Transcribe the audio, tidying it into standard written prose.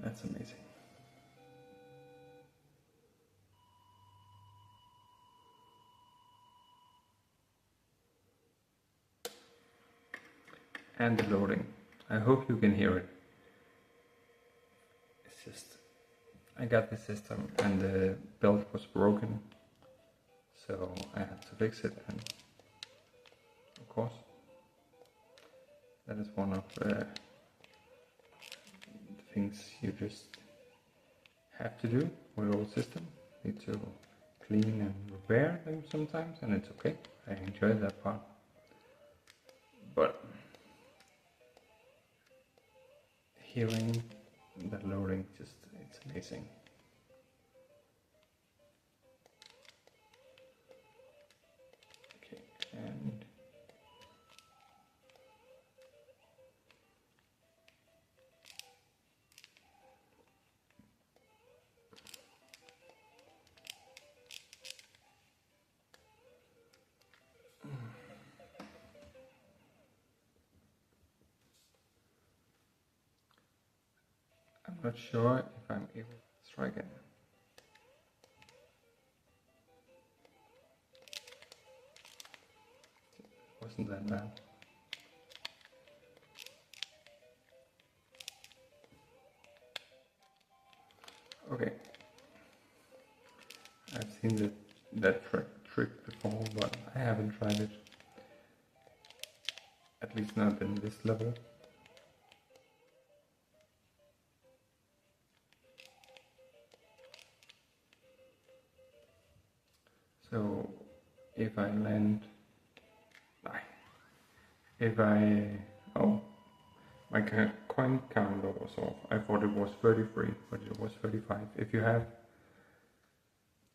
That's amazing. And the loading. I hope you can hear it. It's just, I got the system and the belt was broken, so I had to fix it, and of course that is one of the things you just have to do with your system. You need to clean and repair them sometimes, and it's okay. I enjoy that part. But hearing that loading, just, it's amazing. Okay, and I'm not sure if I'm able to try again. Wasn't that bad. Okay. I've seen that trick before, but I haven't tried it. At least not in this level. So if I land, my coin counter was off. I thought it was 33, but it was 35. If you have